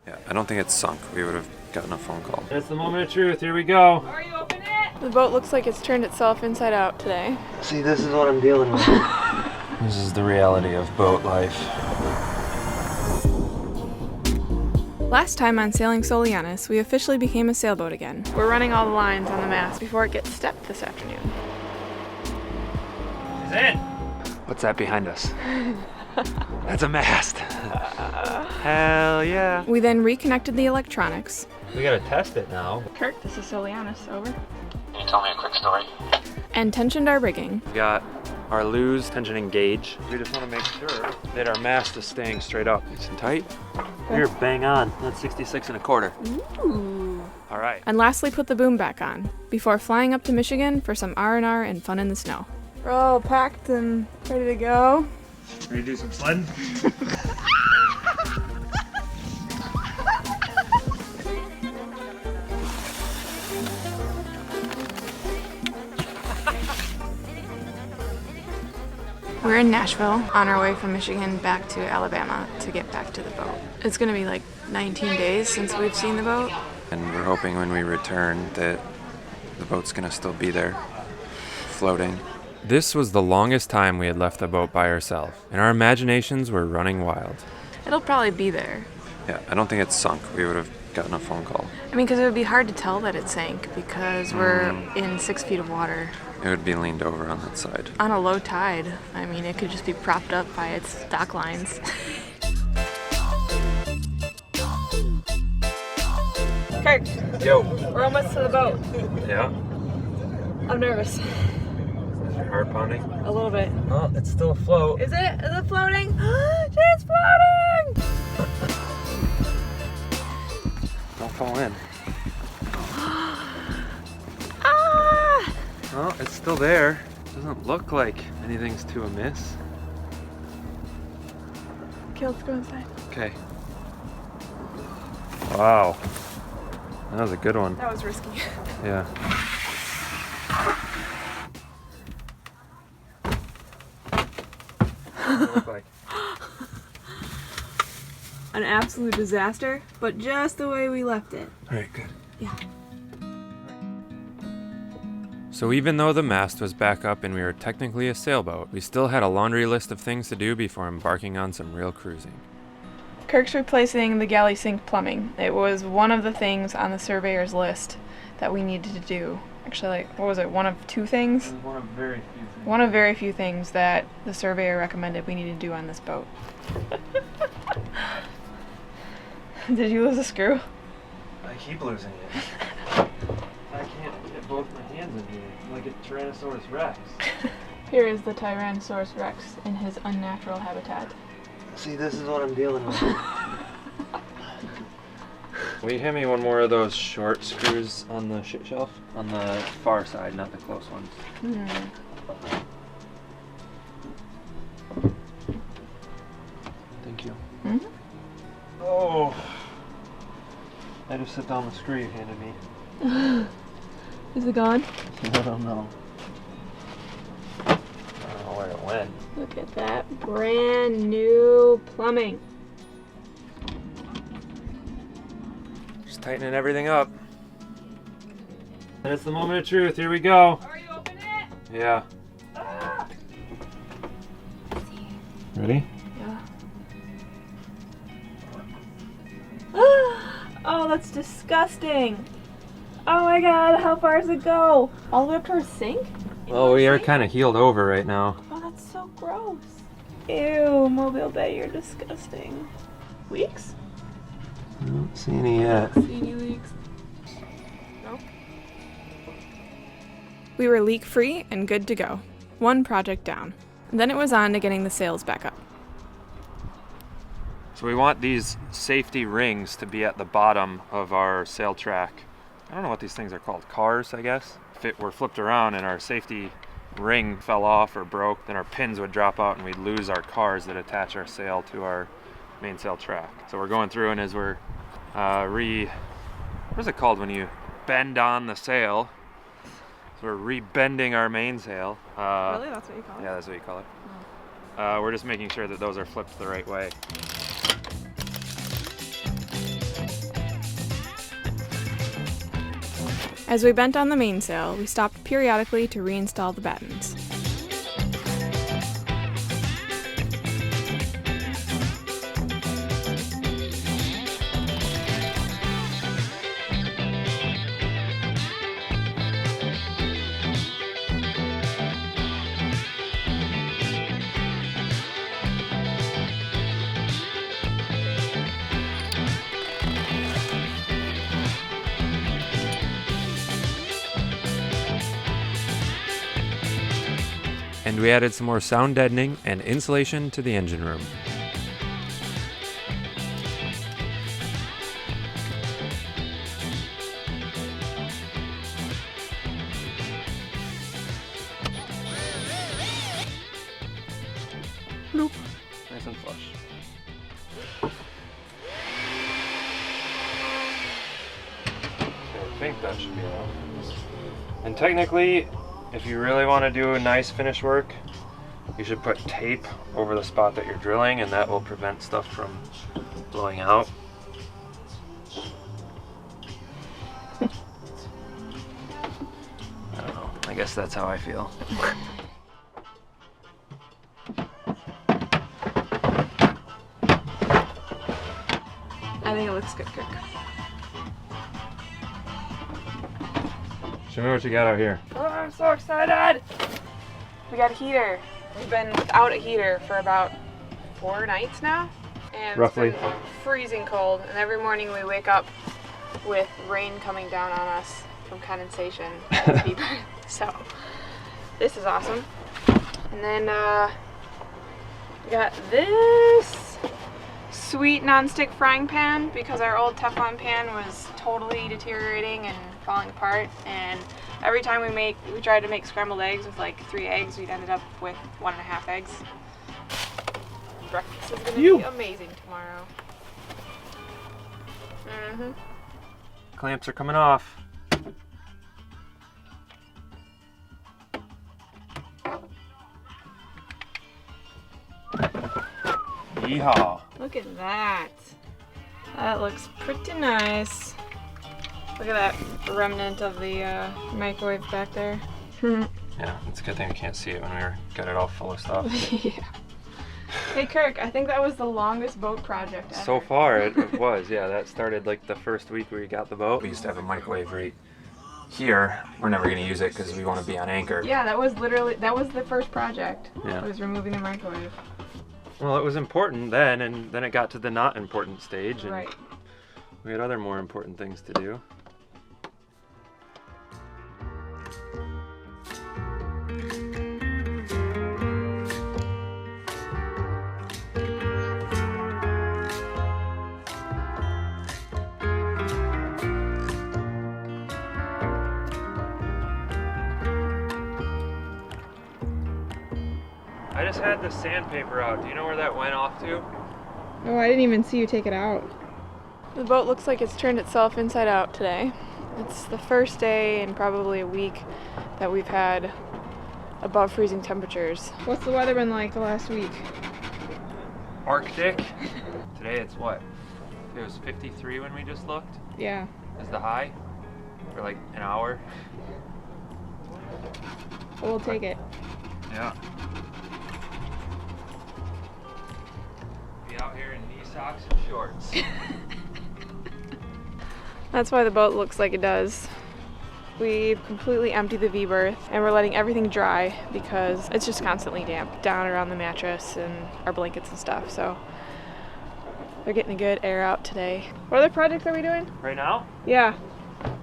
Yeah, I don't think it's sunk. We would have gotten a phone call. It's the moment of truth. Here we go. Are you open it? The boat looks like it's turned itself inside out today. See, this is what I'm dealing with. This is the reality of boat life. Last time on Sailing Soulianis, we officially became a sailboat again. We're running all the lines on the mast before it gets stepped this afternoon. He's in. What's that behind us? That's a mast. Hell yeah. We then reconnected the electronics. We gotta test it now. Kirk, this is Soulianis, over. Can you tell me a quick story? And tensioned our rigging. We got our luge tensioning gauge. We just want to make sure that our mast is staying straight up. Nice and tight. You're bang on. That's 66 and a quarter. Ooh. All right. And lastly, put the boom back on before flying up to Michigan for some R&R and fun in the snow. We're all packed and ready to go. Ready to do some sledding? We're in Nashville on our way from Michigan back to Alabama to get back to the boat. It's gonna be like 19 days since we've seen the boat. And we're hoping when we return that the boat's gonna still be there, floating. This was the longest time we had left the boat by ourselves, and our imaginations were running wild. It'll probably be there. Yeah, I don't think it's sunk. We would have gotten a phone call. I mean, because it would be hard to tell that it sank because we're in 6 feet of water. It would be leaned over on that side. On a low tide. I mean, it could just be propped up by its dock lines. Kirk, Yo. we're almost to the boat. Yeah. I'm nervous. Is your heart pounding? A little bit. Oh, it's still afloat. Is it? Is it floating? It's floating! Don't fall in. Ah! Oh, it's still there. Doesn't look like anything's too amiss. Okay, let's go inside. Okay. Wow. That was a good one. That was risky. Yeah. What does it look like? An absolute disaster, but just the way we left it. All right, good. Yeah. So even though the mast was back up and we were technically a sailboat, we still had a laundry list of things to do before embarking on some real cruising. Kirk's replacing the galley sink plumbing. It was one of the things on the surveyor's list that we needed to do. Actually, like, what was it? One of 2 things? One of very few things. One of very few things that the surveyor recommended we needed to do on this boat. Did you lose a screw? I keep losing it. I can't get both my hands in here. I'm like a Tyrannosaurus Rex. Here is the Tyrannosaurus Rex in his unnatural habitat. See, this is what I'm dealing with. Will you hand me one more of those short screws on the shit shelf? On the far side, not the close ones. Thank you. Mm-hmm. Oh! I just set down the screw you handed me. Is it gone? I don't know. I don't know where it went. Look at that brand new plumbing. Just tightening everything up. And it's the moment of truth. Here we go. Are you open it? Yeah. Ready? Yeah. Oh, that's disgusting. Oh my god, how far does it go? All the way up to our sink? Well, we are kind of healed over right now. Oh, that's so gross. Ew, Mobile Bay, you're disgusting. Leaks? I don't see any yet. See any leaks? No. We were leak-free and good to go. One project down. Then it was on to getting the sails back up. So we want these safety rings to be at the bottom of our sail track. I don't know what these things are called, cars, I guess. If it were flipped around and our safety ring fell off or broke, then our pins would drop out and we'd lose our cars that attach our sail to our mainsail track. So we're going through, and as we're what is it called when you bend on the sail? So we're rebending our mainsail. Really? That's what you call it? Yeah, that's what you call it. We're just making sure that those are flipped the right way. As we bent on the mainsail, we stopped periodically to reinstall the battens. And we added some more sound deadening and insulation to the engine room. Bloop. Nice and flush. I think that should be enough. And technically, if you really want to do a nice finish work, you should put tape over the spot that you're drilling, and that will prevent stuff from blowing out. I don't know. I guess that's how I feel. I think it looks good, Kirk. Show me what you got out here. Oh, I'm so excited! We got a heater. We've been without a heater for about 4 nights now. And Roughly. It's been freezing cold, and every morning we wake up with rain coming down on us from condensation at the V-berth. So, this is awesome. And then we got this sweet non-stick frying pan because our old Teflon pan was totally deteriorating and falling apart, and every time we tried to make scrambled eggs with like 3 eggs, we'd ended up with 1.5 eggs. Breakfast is gonna be amazing tomorrow. Clamps are coming off. Yeehaw. Look at that. That looks pretty nice. Look at that remnant of the microwave back there. Yeah, it's a good thing we can't see it when we got it all full of stuff. Yeah. Hey Kirk, I think that was the longest boat project ever. So far it was, yeah. That started like the first week we got the boat. We used to have a microwave right here. We're never going to use it because we want to be on anchor. Yeah, that was the first project. Yeah. It was removing the microwave. Well, it was important then, and then it got to the not important stage, and Right. we had other more important things to do. I just had the sandpaper out. Do you know where that went off to? Oh, I didn't even see you take it out. The boat looks like it's turned itself inside out today. It's the first day in probably a week that we've had above freezing temperatures. What's the weather been like the last week? Arctic. Today it's what? It was 53 when we just looked. Yeah. Is the high for like an hour. We'll take it. Yeah. Be out here in knee socks and shorts. That's why the boat looks like it does. We've completely emptied the V-berth and we're letting everything dry because it's just constantly damp down around the mattress and our blankets and stuff. So we're getting a good air out today. What other projects are we doing? Right now? Yeah.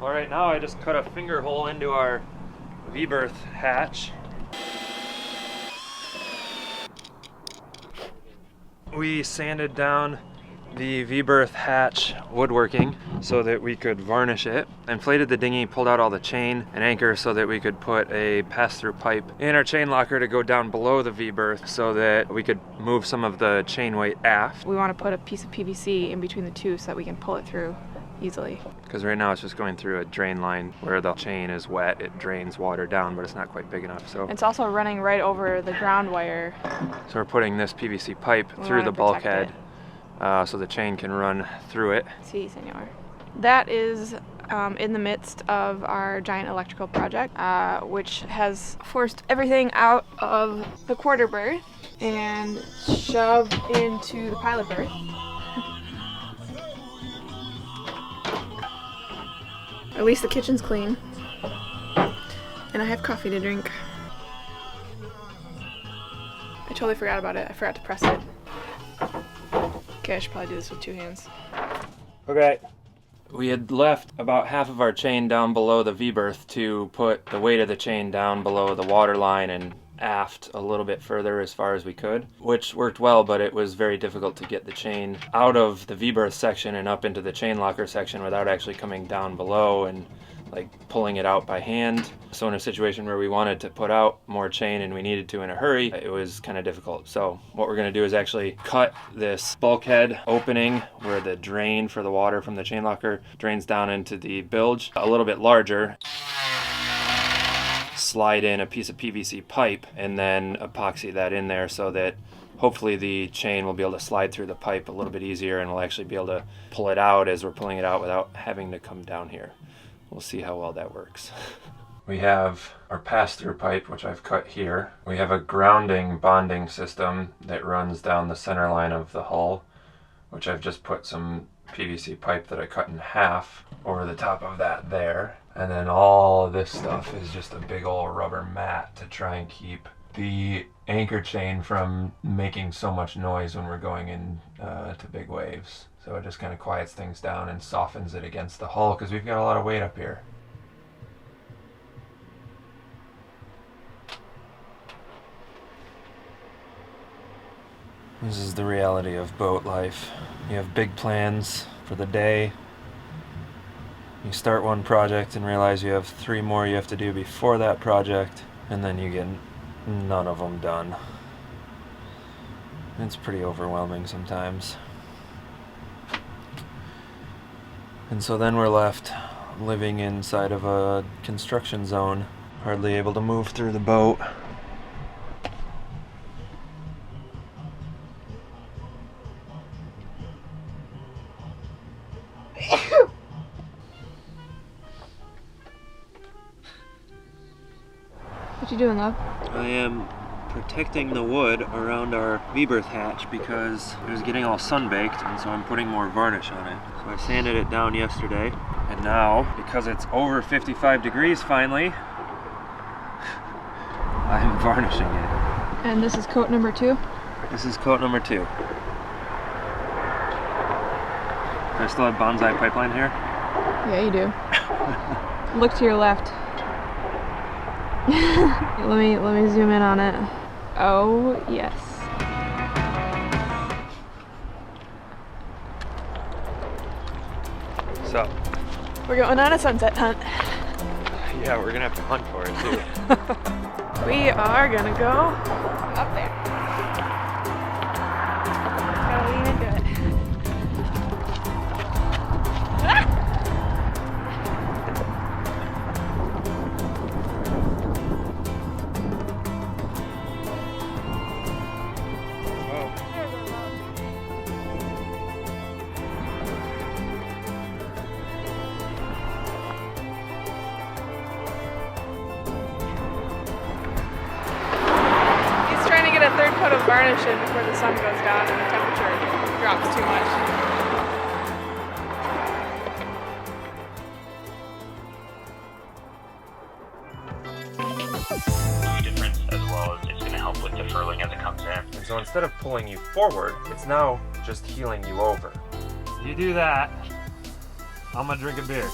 Well, right now I just cut a finger hole into our V-berth hatch. We sanded down the V-berth hatch woodworking so that we could varnish it. Inflated the dinghy, pulled out all the chain and anchor so that we could put a pass-through pipe in our chain locker to go down below the V-berth so that we could move some of the chain weight aft. We want to put a piece of PVC in between the two so that we can pull it through easily. Because right now it's just going through a drain line where the chain is wet. It drains water down, but it's not quite big enough. So It's also running right over the ground wire. So we're putting this PVC pipe We through wanna the protect bulkhead so the chain can run through it. Si, senor. That is in the midst of our giant electrical project, which has forced everything out of the quarter berth and shoved into the pilot berth. At least the kitchen's clean. And I have coffee to drink. I totally forgot about it. I forgot to press it. Okay, I should probably do this with 2 hands. Okay. We had left about half of our chain down below the V-berth to put the weight of the chain down below the water line and aft a little bit further as far as we could, which worked well, but it was very difficult to get the chain out of the V-berth section and up into the chain locker section without actually coming down below and like pulling it out by hand. So in a situation where we wanted to put out more chain and we needed to in a hurry, it was kind of difficult. So what we're going to do is actually cut this bulkhead opening where the drain for the water from the chain locker drains down into the bilge a little bit larger, slide in a piece of PVC pipe and then epoxy that in there so that hopefully the chain will be able to slide through the pipe a little bit easier and we'll actually be able to pull it out as we're pulling it out without having to come down here. We'll see how well that works. We have our pass-through pipe, which I've cut here. We have a grounding bonding system that runs down the center line of the hull, which I've just put some PVC pipe that I cut in half over the top of that there. And then all of this stuff is just a big old rubber mat to try and keep the anchor chain from making so much noise when we're going in to big waves. So it just kind of quiets things down and softens it against the hull because we've got a lot of weight up here. This is the reality of boat life. You have big plans for the day. You start one project and realize you have 3 more you have to do before that project, and then you get none of them done. It's pretty overwhelming sometimes. And so then we're left living inside of a construction zone, hardly able to move through the boat. What you doing, love? I am protecting the wood around our V-berth hatch because it was getting all sun-baked, and so I'm putting more varnish on it. So I sanded it down yesterday, and now, because it's over 55 degrees finally, I'm varnishing it. And this is coat number 2? This is coat number 2. Do I still have bonsai pipeline here? Yeah, you do. Look to your left. let me zoom in on it. Oh, yes. So, we're going on a sunset hunt. Yeah, we're gonna have to hunt for it too. We are gonna go up there. Gotta lean into it. A 3rd coat of varnish in before the sun goes down and the temperature drops too much. Difference as well as it's going to help with the furling as it comes in. And so instead of pulling you forward, it's now just heeling you over. You do that, I'm gonna drink a beer.